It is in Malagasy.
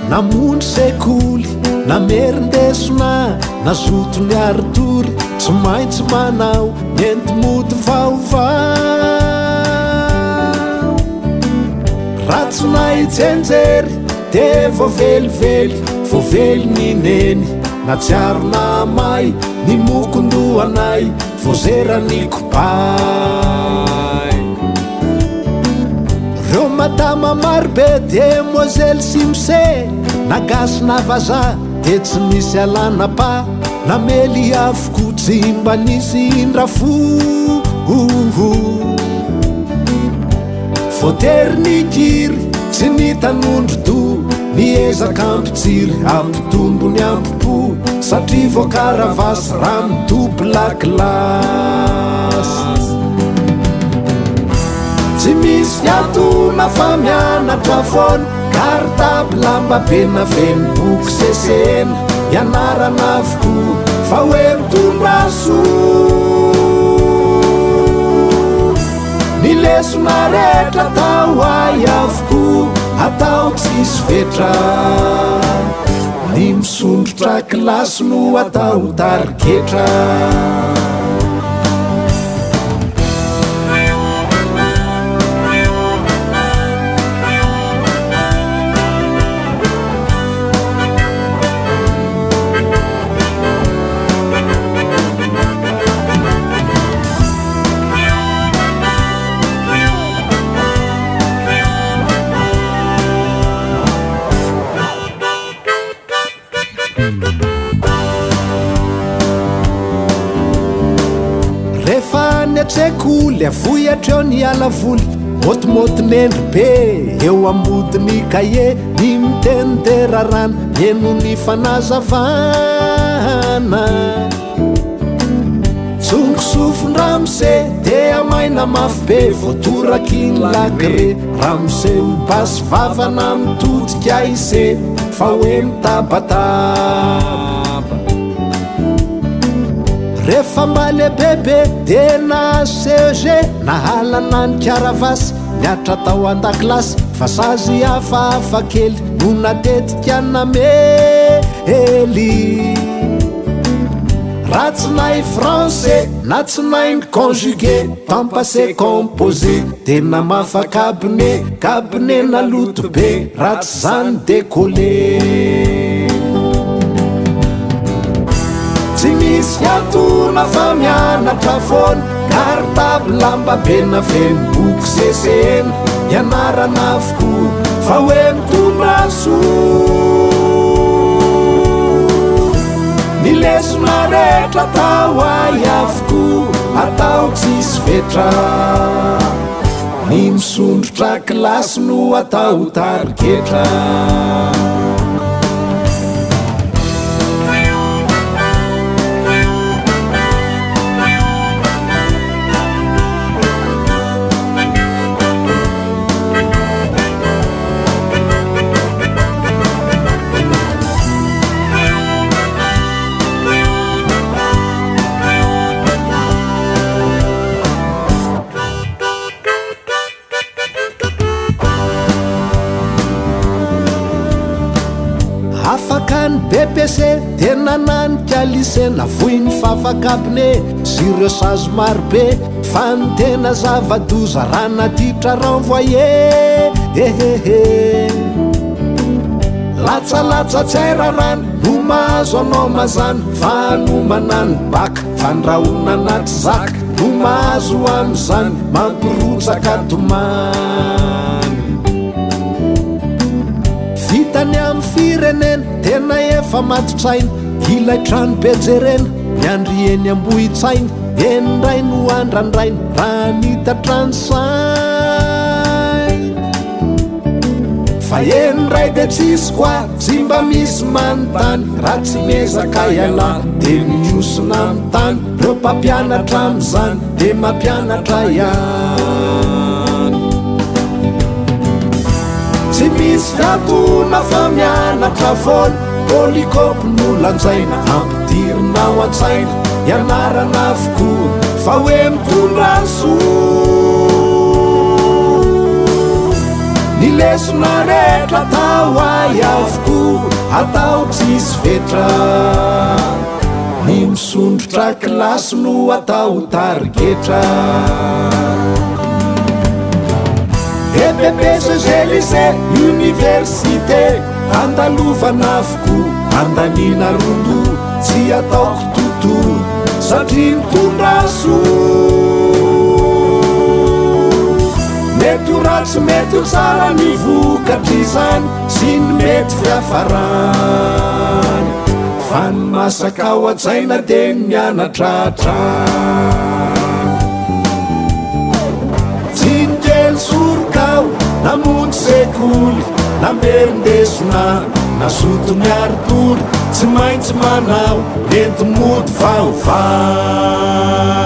namonry sekoly namerindesona nazotony aritory tsy maintsy manao nentimody vaovao ratsy naitsenjery de voavelively voavely nineny na tsiaro namay ny mokondohanay vozerany kopay reo madama marobe demoiselle simse nagasy navaza de tsy misy alanapa namely avoko tsy mba nisy indrafo voatery nikiry tsy nitanondro do niezaka ampitsiry ampitombony ampipo satria voakaravasy raha midobla klasy tsy misy fiatona fa mianatra foana cartable mbabena feny boky sesena ianarana avoko fa hoe mitondraso ny lesona rehetra atao ay avoko atao tsisy vetra ny misondrotra kilasy no atao tariketra sekoly avoyatreo ny alavoly motimotynendry be eo ambodiny kaye ny miteny de rarana eno ny fanazavana tsongosofony ramose de amaina mafy be voatorakiny lakre ramose mibasy vavana mitodika ise fa hoe mitabataba rehefa mbale bebe de na CEG nahalana ny karavasy miatra tao an-dakilasy fa sazy hafahafa kely no natetika namely ratsy nay français na tsy nainy conjugué temps passé composé de namafakabine kabine naloto be ratsy zany décollé tsy misy fiatona fa mianatra foana cartable mbabena feny boky sesena ianarana avoko fa hoe mitondraso ny lesona rehetra atao ay avoko atao tsisy vetra ny misondrotra kilasy no atao tariketra afakany BPC de nananika lycée navoiny fafakabine sy ireo sazy marobe fa ny tena zavadoza raha natitra renvoye latsalatsa tsy ay rarany no mahazo anao mazany fa no manany baka fandrahona anaty zaka no mahazo am'izany mampirotsaka tomany vitany amin'ny firenena tena efa matotsaina ilay trano bejerena miandrieny ambohitsaina enindray no andrandraina raha nitatrano saina fa enindray de tsisy koa tsy mba misy manontany raha tsy mezaka iala de miosina amin'ny tany reo mpampianatra am'izany de mampianatra ihany tsy misy fiatona fa mianatra foana polikopy no lanjaina ampidirinao an-tsaina ianarana avoko fa hoe mitondraso ny lesona rehetra atao ay avoko atao tsisy fetra ny misondrotra kilasy no atao tarigetra EPPCGLYCÉ université andalovana avoko andanina rondo tsy ataoko toto satria mitondra mety ho ratsy mety ho tsara ny vokatrizany sy ny mety fiafarany fa ny masaka ao an-tsaina dia ny mianatratrany tsy nikely sorokao namonjy sekoly namerindesona nasoto miaritory tsy maintsy manao nenti mody vaovao